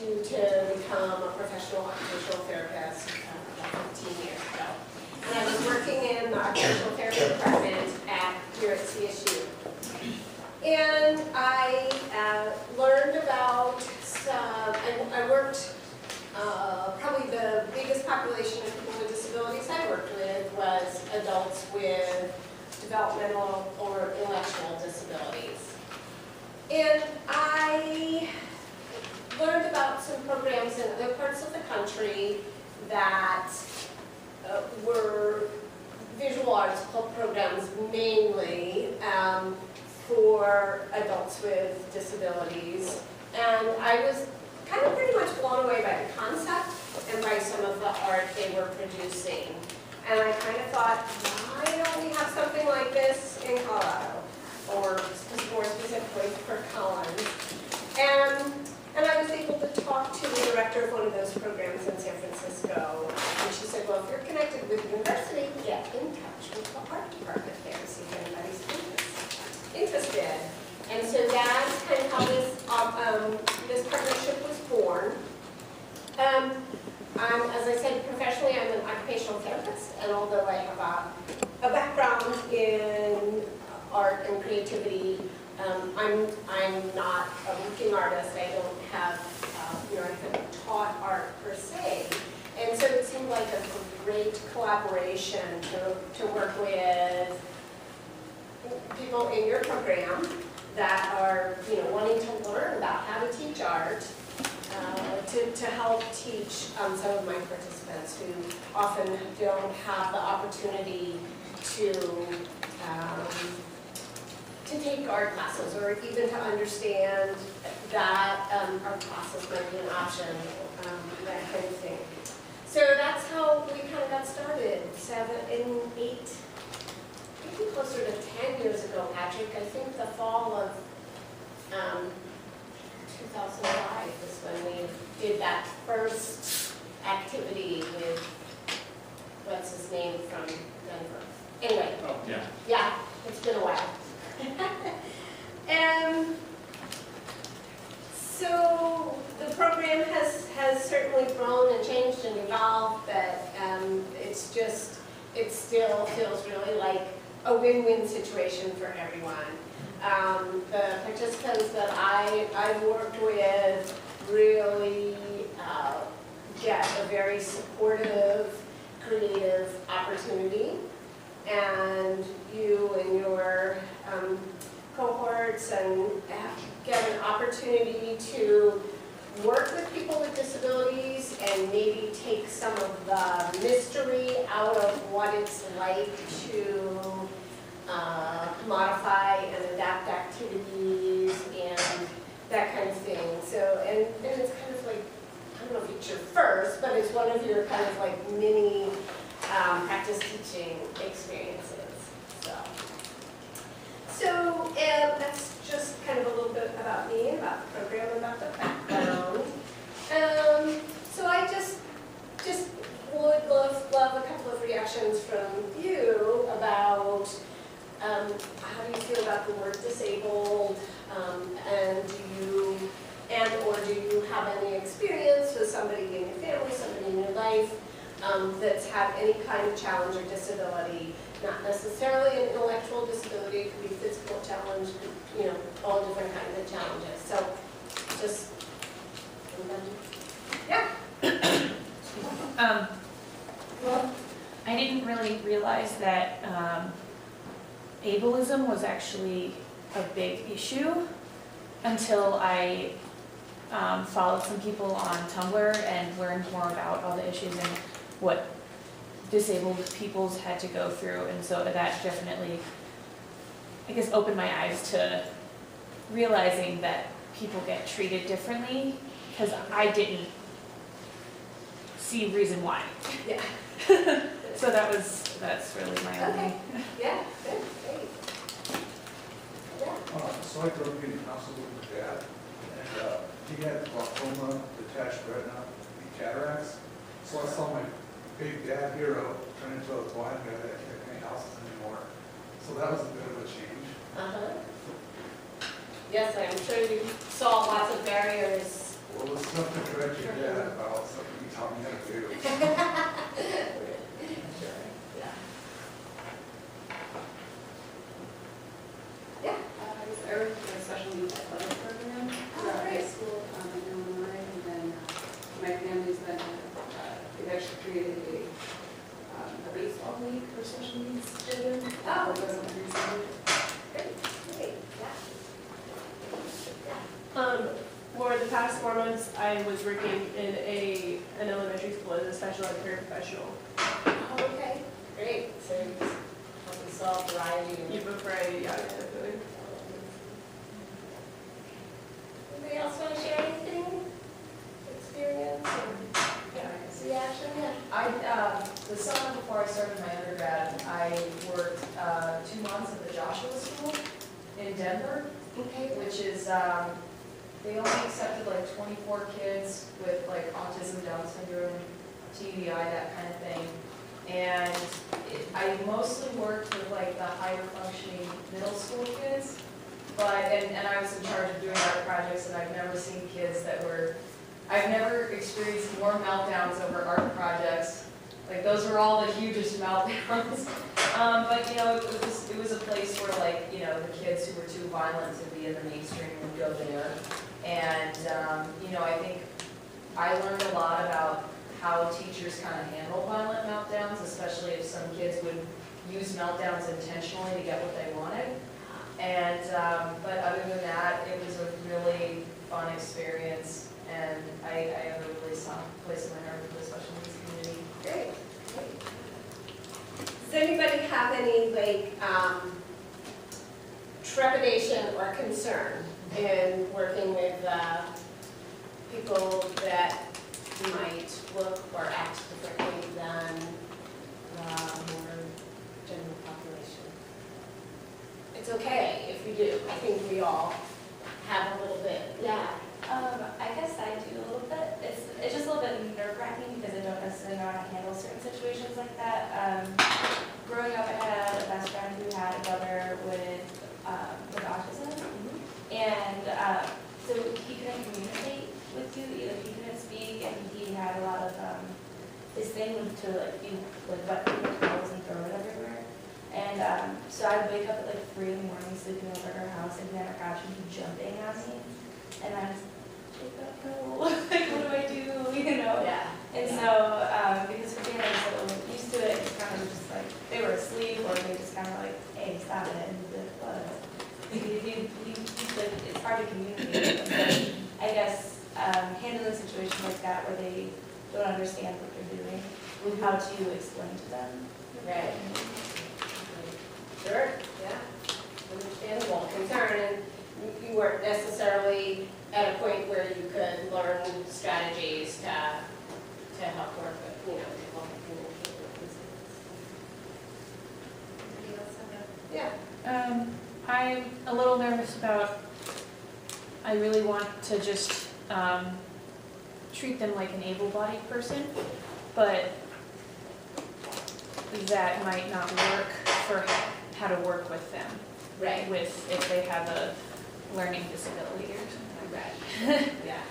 pursue to become a professional occupational therapist about 15 years ago. And I was working in the occupational therapy department here at CSU. And I learned about some, I worked, probably the biggest population of people with disabilities I worked with was adults with developmental or intellectual disabilities. And I learned about some programs in other parts of the country that were visual arts programs mainly for adults with disabilities. And I was kind of pretty much blown away by the concept and by some of the art they were producing. And I kind of thought, why don't we have something like this in Colorado? Or more specifically for Collins. And I was able to talk to the director of one of those programs in San Francisco. And she said, well, if you're connected with the university, get in touch with the art department there and see if anybody's interested. And so that's kind of how this partnership was born. As I said, professionally, I'm an occupational therapist, and although I have a background in art and creativity, I'm not a working artist. I don't have, I haven't taught art per se. And so it seemed like a great collaboration to work with people in your program that are, wanting to learn about how to teach art, to help teach some of my participants who often don't have the opportunity to take art classes, or even to understand that art classes might be an option, that kind of thing. So that's how we kind of got started, maybe closer to 10 years ago, Patrick. I think the fall of 2005 is when we did that first activity with, what's his name from Denver? Anyway. Oh, yeah. Yeah, it's been a while. And so the program has certainly grown and changed and evolved, but it still feels really like a win-win situation for everyone. The participants that I've worked with really get a very supportive, creative opportunity, and you and your cohorts and get an opportunity to work with people with disabilities and maybe take some of the mystery out of what it's like to modify and adapt activities and that kind of thing. So, and it's kind of like, I don't know if it's your first, but it's one of your kind of like mini practice teaching experiences. So that's just kind of a little bit about me, about the program, about the background. So I just would love a couple of reactions from you about how do you feel about the word disabled, and do you have any experience with somebody in your family, somebody in your life that's had any kind of challenge or disability, not necessarily an intellectual disability, it could be physical challenge, all different kinds of challenges. So just, yeah. Well, I didn't really realize that ableism was actually a big issue until I followed some people on Tumblr and learned more about all the issues and what disabled peoples had to go through. And so that definitely, I guess, opened my eyes to realizing that people get treated differently, because I didn't see reason why. Yeah. So that's really my only. Yeah, good, great. Yeah. So I grew up in council with my dad, and he had glaucoma, detached retina, and cataracts. So I saw my big dad hero turn into a blind guy that can't paint houses anymore. So that was a bit of a change. Yes, I'm sure you saw lots of barriers Well, it's stuff to correct your dad about something you taught me how to do. Yeah. I worked in a special needs athletic program throughout high school in Illinois, and then my family's been, they've actually created a baseball league for special needs children. Oh. It goes on every summer. Great, For the past 4 months, I was working in an elementary school as a special ed career professional. Oh, okay, great. So you just help us solve variety. You before I definitely. Anybody else want to share anything? Experience or reaction? Yeah. The summer before I started my undergrad, I worked 2 months at the Joshua School in Denver, Okay. which is, they only accepted like 24 kids with like autism, Down syndrome, TBI, that kind of thing. And I mostly worked with like the higher functioning middle school kids, but, and I was in charge of doing art projects, and I've never seen kids that were, I've never experienced more meltdowns over art projects. Like, those were all the hugest meltdowns. But, you know, it was a place where, like, you know, the kids who were too violent to be in the mainstream would go there. And, you know, I think I learned a lot about how teachers kind of handle violent meltdowns, especially if some kids would use meltdowns intentionally to get what they wanted. And, but other than that, it was a really fun experience. And I have a really soft place in my heart for the special needs community. Great. Does anybody have any trepidation or concern in working with people that might look or act differently than the more general population? It's okay if you do. I think we all have a little bit. Yeah. I guess I do a little bit. It's just a little bit nerve-wracking because I don't necessarily know how to handle certain situations like that. Growing up, I had a best friend who had a brother with autism, and so he couldn't communicate with you. Either he couldn't speak, and he had a lot of his thing was to like be like wet paper towels and throw it everywhere. And so I'd wake up at like 3 in the morning, sleeping over at our house, and he'd have a couch and he'd jumping at me, and I was like, no, like, what do I do, you know? Yeah. And so, because for me, I was so used to it, it's kind of just like, they were asleep, or they just kind of like, hey, stop it, and be like, what? It's hard to communicate with them. But I guess handling a situation like that where they don't understand what they're doing, how to explain to them. Right. Sure, yeah. Understandable concern, and you weren't necessarily at a point where you could learn strategies to help work with, you know, to help communicate with these things. Anybody else have a- Yeah. I'm a little nervous about, I really want to just treat them like an able-bodied person, but that might not work for how to work with them. Right. With, if they have a learning disability or something like that. Yeah.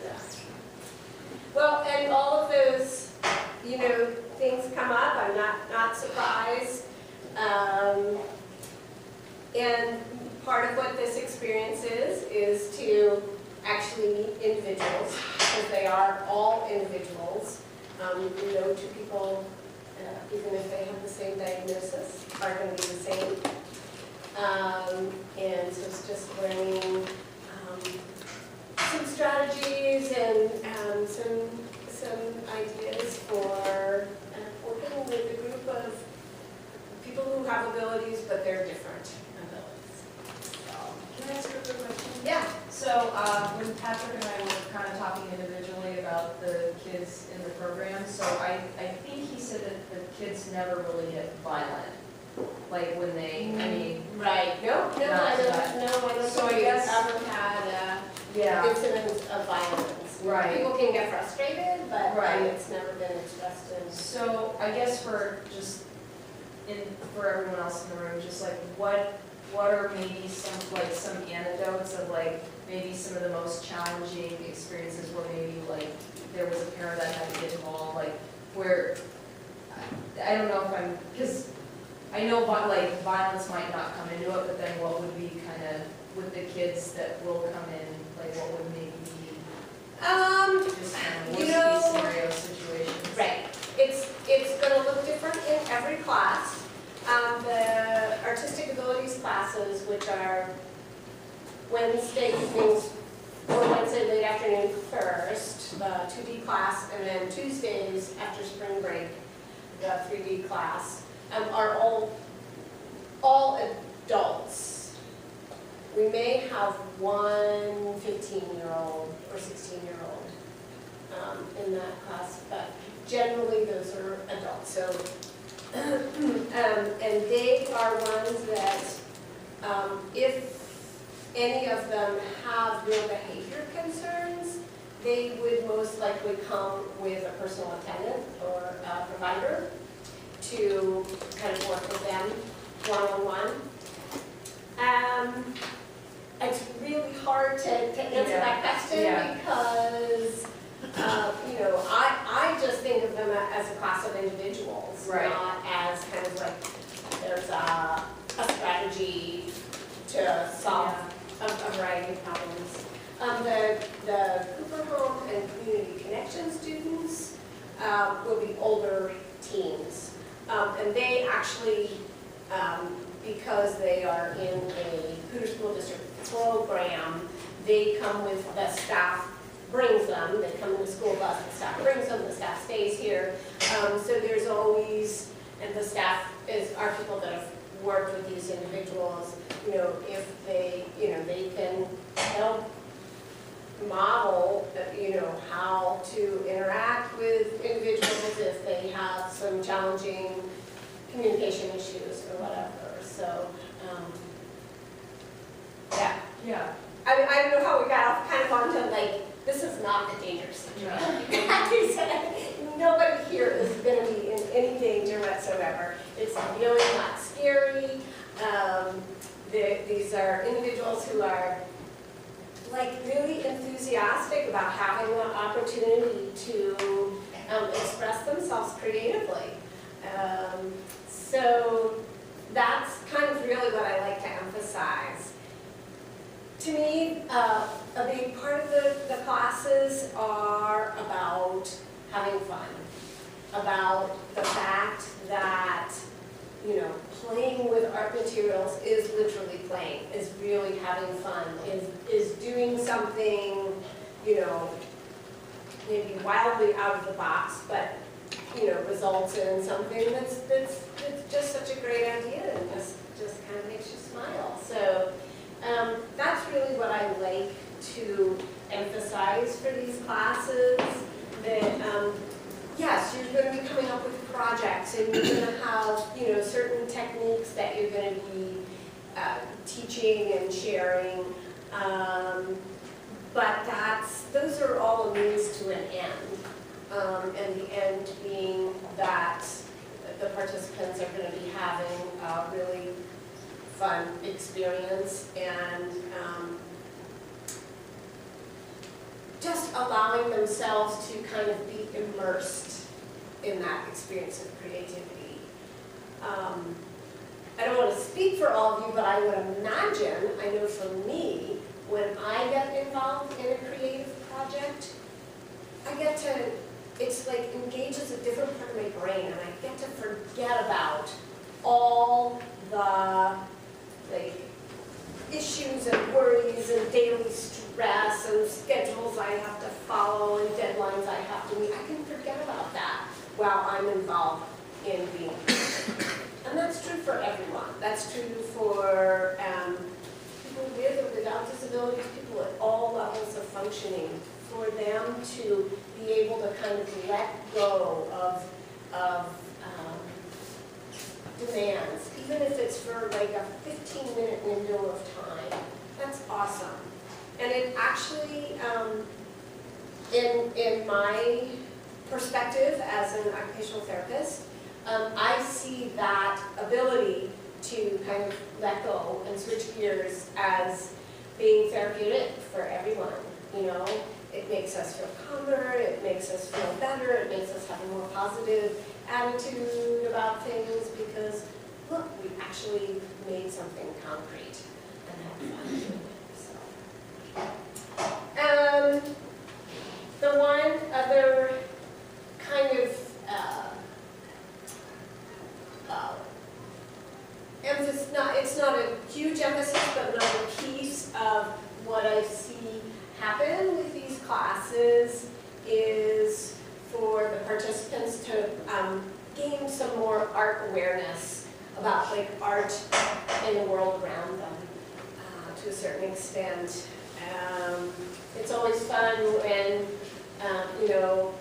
Yeah. Well, and all of those, you know, things come up. I'm not surprised. And part of what this experience is to actually meet individuals, because they are all individuals. No two people, even if they have the same diagnosis, are going to be the same. And so it's just learning some strategies and some ideas for working with a group of people who have abilities, but they're different abilities. So, Can I ask you a quick question? yeah. So when Patrick and I were kind of talking individually about the kids in the program, so I think he said that the kids never really get violent. Like when they, I mean. Right. No, I don't So I think guess- we've ever had Yeah. incidents of violence. Right. People can get frustrated, but Right. it's never been expressed in. So I guess for just, for everyone else in the room, just like what what are maybe some anecdotes of maybe some of the most challenging experiences where maybe there was a parent that had to get involved, where, I don't know if I'm, because I know violence might not come into it, but then what would be kind of, with the kids that will come in, what would maybe be just kind of worst case scenario situations? Right. It's going to look different in every class. The artistic abilities classes, which are Wednesday evenings or Wednesday late afternoon first, the 2D class, and then Tuesdays after spring break, the 3D class, are all adults. We may have one 15-year-old or 16-year-old in that class, but generally those are adults. So, and they are ones that, if any of them have real behavior concerns, they would most likely come with a personal attendant or a provider to kind of work with them one-on-one. It's really hard to answer that question because, I just think of them as a class of individuals, right, not as kind of there's a strategy to solve a variety of problems. The Cooper Home and Community Connection students will be older teens. And they actually, because they are in a Cooper School District program, they come with the staff brings them, they come in the school bus, the staff brings them, the staff stays here. So there's always, and the staff are people that have worked with these individuals, if they, they can help model, how to interact with individuals if they have some challenging communication issues or whatever. So, Yeah. I mean, I don't know how we got off kind of onto this is not a dangerous situation. Nobody here is going to be in any danger whatsoever. It's really not scary. These are individuals who are really enthusiastic about having the opportunity to express themselves creatively. So that's kind of really what I like to emphasize. To me, a big part of the classes are about having fun, about the fact that, playing with art materials is literally playing, is really having fun, is doing something, maybe wildly out of the box, but, results in something that's just such a great idea and just kind of makes you smile. So that's really what I like to emphasize for these classes, that yes, you're going to be coming up with projects and you're going to have, certain techniques that you're going to be teaching and sharing, but those are all a means to an end, and the end being that the participants are going to be having a really fun experience and just allowing themselves to kind of be immersed in that experience of creativity. I don't want to speak for all of you, but I would imagine, I know for me, when I get involved in a creative project, I get to, it's engages a different part of my brain, and I get to forget about all the issues and worries and daily stress and schedules I have to follow and deadlines I have to meet. I can forget about that while I'm involved in being creative. And that's true for everyone. That's true for people with or without disabilities, people at all levels of functioning, for them to be able to kind of let go of demands, even if it's for a 15-minute window of time. That's awesome. And it actually, in my perspective as an occupational therapist, I see that ability to kind of let go and switch gears as being therapeutic for everyone, you know? It makes us feel calmer, it makes us feel better, it makes us have a more positive attitude about things because, look, we actually made something concrete and had fun doing it, so. The one other kind of emphasis, it's not a huge emphasis, but another piece of what I see happen with these classes is for the participants to gain some more art awareness about like art in the world around them to a certain extent. It's always fun when, you know,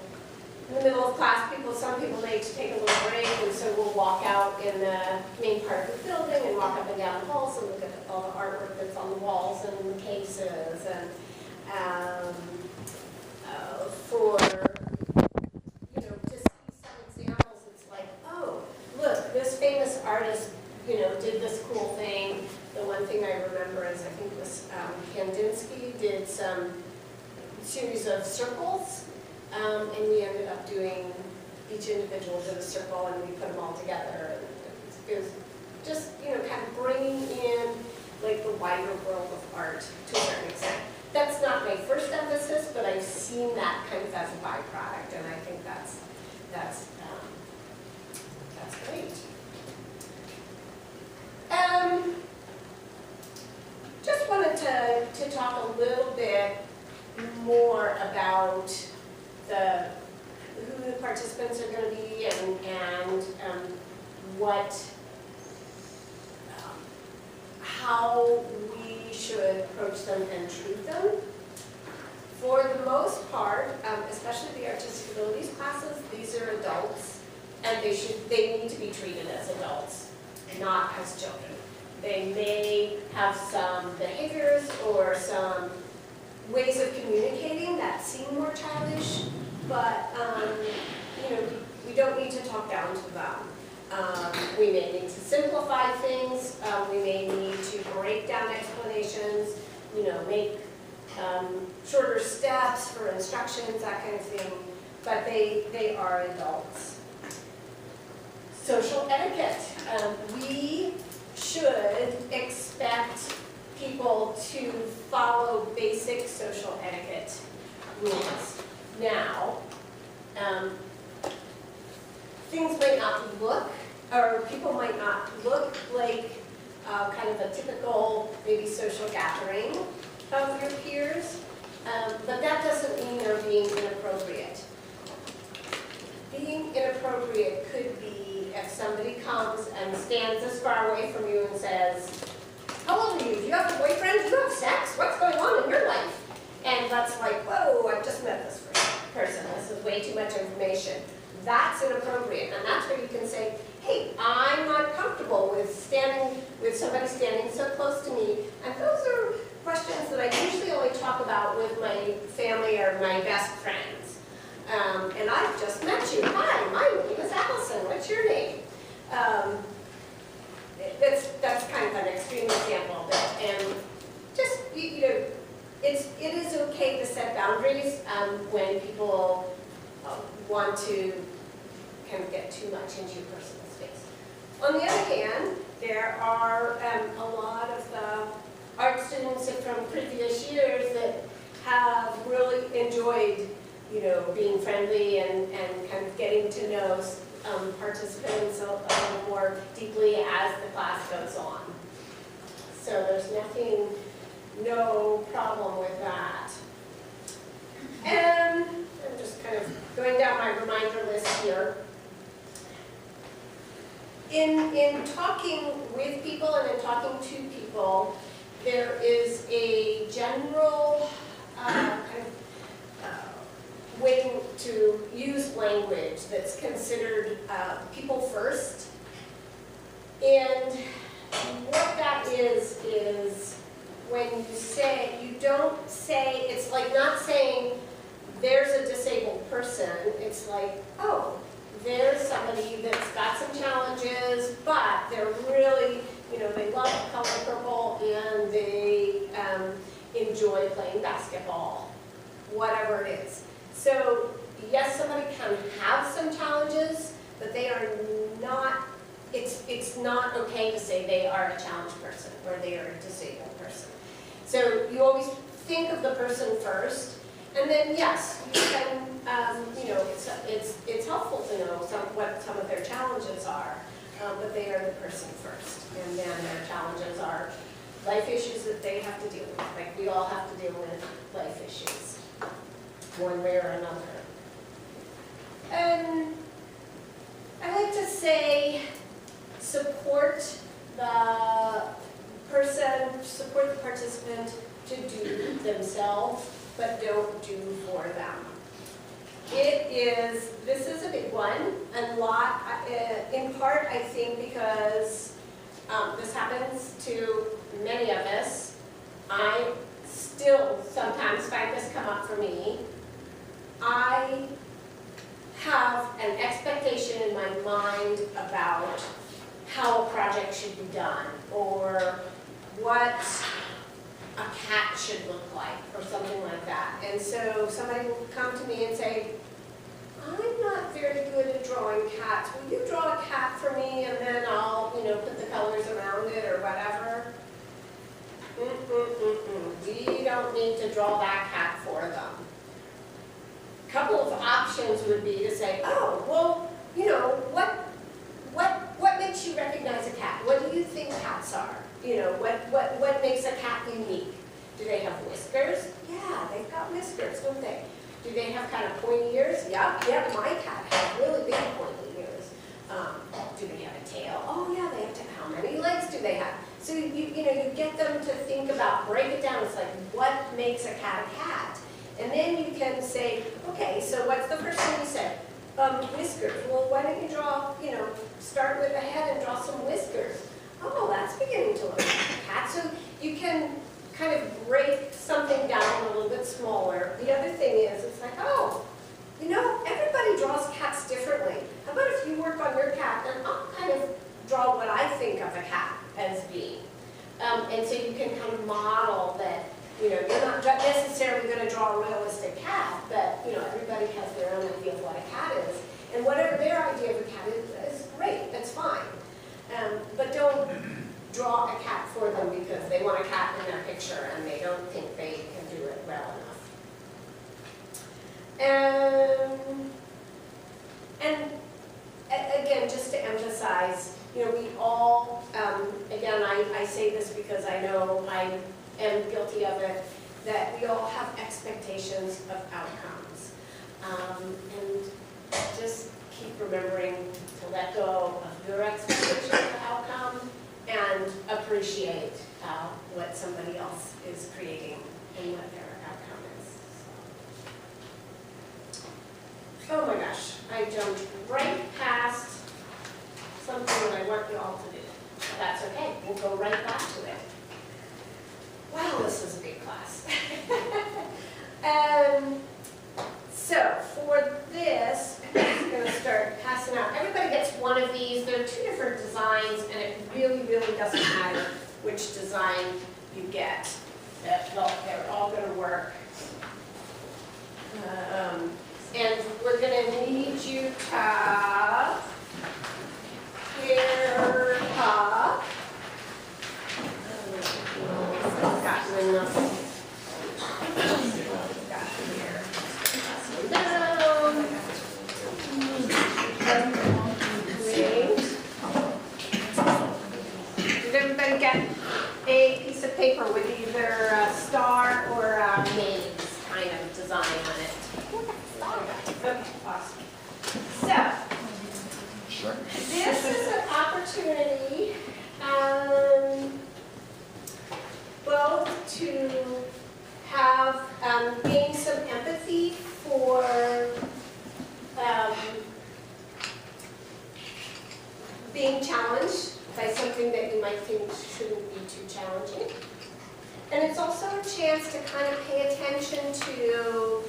in the middle of class, some people need to take a little break, and so we'll walk out in the main part of the building and walk up and down the halls and look at all the artwork that's on the walls and in the cases, and for, you know, to see some examples, it's like, oh, look, this famous artist, you know, did this cool thing. The one thing I remember is, I think it was Kandinsky did some series of circles, and we ended up doing, each individual did a circle, and we put them all together. And it was just, you know, kind of bringing in like the wider world of art to a certain extent. That's not my first emphasis, but I've seen that kind of as a byproduct, and I think that's great. Just wanted to talk a little bit more about who the participants are going to be and how we should approach them and treat them. For the most part, especially the artistic abilities classes, these are adults, and they need to be treated as adults, not as children. They may have some behaviors or some ways of communicating that seem more childish, but you know, we don't need to talk down to them. We may need to simplify things. We may need to break down explanations. You know, make shorter steps for instructions, that kind of thing. But they are adults. Social etiquette. We should expect people to follow basic social etiquette rules. Now, things might not look, or people might not look like kind of a typical maybe social gathering of your peers, but that doesn't mean they're being inappropriate. Being inappropriate could be if somebody comes and stands this far away from you and says, "How old are you? Do you have a boyfriend? Do you have sex? What's going on in your life?" And that's like, whoa, I've just met this person. This is way too much information. That's inappropriate. And that's where you can say, hey, I'm not comfortable with somebody standing so close to me. And those are questions that I usually only talk about with my family or my best friends. And I've just met you. Hi, my name is Alison. What's your name? That's kind of an extreme example of it. And just, you know, it is okay to set boundaries when people want to kind of get too much into your personal space. On the other hand, there are a lot of the art students from previous years that have really enjoyed, you know, being friendly and kind of getting to know participants a little more deeply as the class goes on. So there's no problem with that. And I'm just kind of going down my reminder list here. In talking with people and in talking to people, there is a general kind of way to use language that's considered people first. And what that is when you don't say, it's like not saying there's a disabled person. It's like, oh, there's somebody that's got some challenges, but they're really You know, they love the color purple and they enjoy playing basketball, whatever it is. So yes, somebody can have some challenges, but they are not, it's not okay to say they are a challenged person or they are a disabled person. So you always think of the person first, and then yes, you can, you know, it's helpful to know what some of their challenges are, but they are the person first. And then their challenges are life issues that they have to deal with. Like we all have to deal with life issues, one way or another. And I like to say support the person, support the participant to do themselves, but don't do for them. This is a big one, and in part I think because this happens to many of us. I still sometimes find this come up for me. I have an expectation in my mind about how a project should be done, or what a cat should look like, or something like that. And so somebody will come to me and say, I'm not very good at drawing cats. Will you draw a cat for me, and then I'll, you know, put the colors around it or whatever? We don't need to draw that cat for them. A couple of options would be to say, oh, well, you know, what makes you recognize a cat? What do you think cats are? You know, what makes a cat unique? Do they have whiskers? Yeah, they've got whiskers, don't they? Do they have kind of pointy ears? Yeah, my cat has really big pointy ears. Do they have a tail? Oh yeah, they have tail. How many legs do they have? So you get them to think about, break it down. It's like, what makes a cat a cat? And then you can say, okay, so what's the first thing you said? Whiskers. Well, why don't you draw, you know, start with the head and draw some whiskers. Oh, that's beginning to look like a cat. So you can kind of break something down a little bit smaller. The other thing is, it's like, oh, you know, everybody draws cats differently. How about if you work on your cat, and I'll kind of draw what I think of a cat as being. And so you can kind of model that, you know, you're not necessarily going to draw a realistic cat, but, you know, everybody has their own idea of what a cat is. And whatever their idea of a cat is great, that's fine. But don't draw a cat for them because they want a cat in their picture and they don't think they can do it well enough. And again, just to emphasize, you know, we all, again, I say this because I know I am guilty of it, that we all have expectations of outcomes. And just keep remembering to let go of your expectations of outcome and appreciate what somebody else is creating and what their outcome is. Oh my gosh, I jumped right past something that I want you all to do. That's okay, we'll go right back to it. Wow, this is a big class. So for this, I'm just going to start passing out. Everybody gets one of these. There are two different designs, and it really, really doesn't matter which design you get. They're all going to work. And we're going to need you to hair top. Gotten enough. Did everybody get a piece of paper with either a star or a maze kind of design on it? Okay, awesome. So, this is an opportunity both to have gain some empathy for being challenged by something that you might think shouldn't be too challenging. And it's also a chance to kind of pay attention to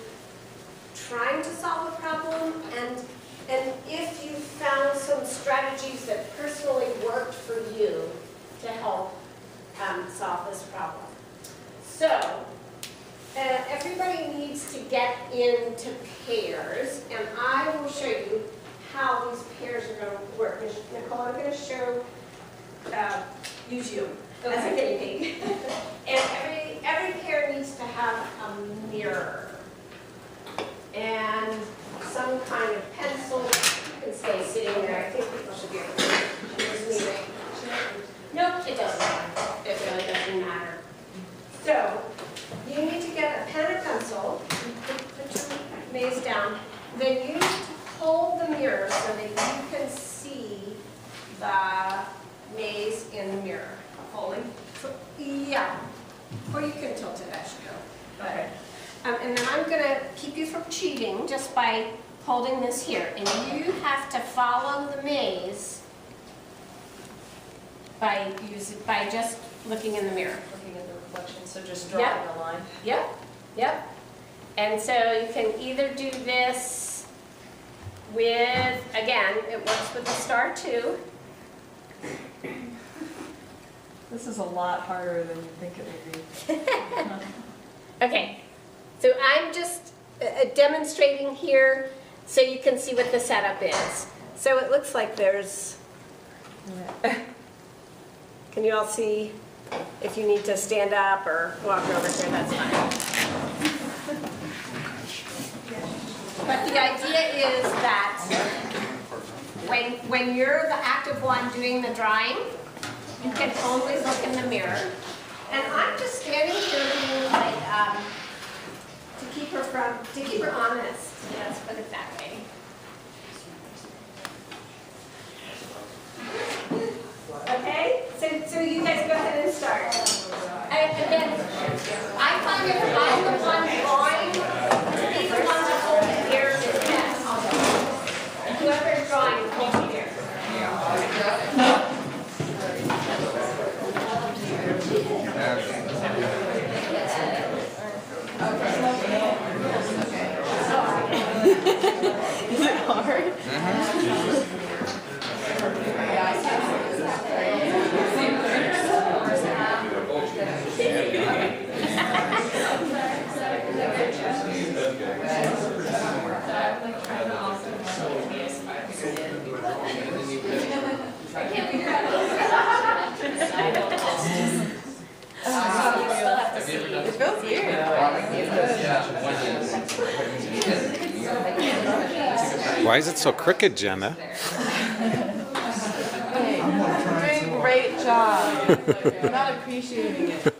trying to solve a problem, and if you found some strategies that personally worked for you to help solve this problem. So, everybody needs to get into pairs, and I will show you how these pairs are going to work. Nicole, I'm going to show, use you as a guinea pig. And every pair needs to have a mirror and some kind of pencil. You can stay sitting there. I think people should be able to use me. Nope, it doesn't. It really doesn't matter. So, you need to get a pen and pencil, put your maze down, then you need to hold the mirror so that you can see the maze in the mirror. Holding? Yeah. Or you can tilt it as you go. Okay. And then I'm going to keep you from cheating just by holding this here. And you have to follow the maze by just looking in the mirror. Looking at the reflection, so just drawing a line. Yep, yep. And so you can either do this with, again, it works with the star too. This is a lot harder than you think it would be. Okay, so I'm just demonstrating here so you can see what the setup is. So it looks like there's, can you all see? If you need to stand up or walk over here, that's fine. But the idea is that when you're the active one doing the drawing, you can only look in the mirror. And I'm just standing here being like, to keep her honest. Let's put it that way. Okay, so you guys go ahead and start. And then I find if I'm the one drawing, to be the one to hold the mirror is best. Whoever is drawing, hold the mirror. Is it hard? It feels weird. Why is it so crooked, Jenna? You're doing a great job. I'm not appreciating it.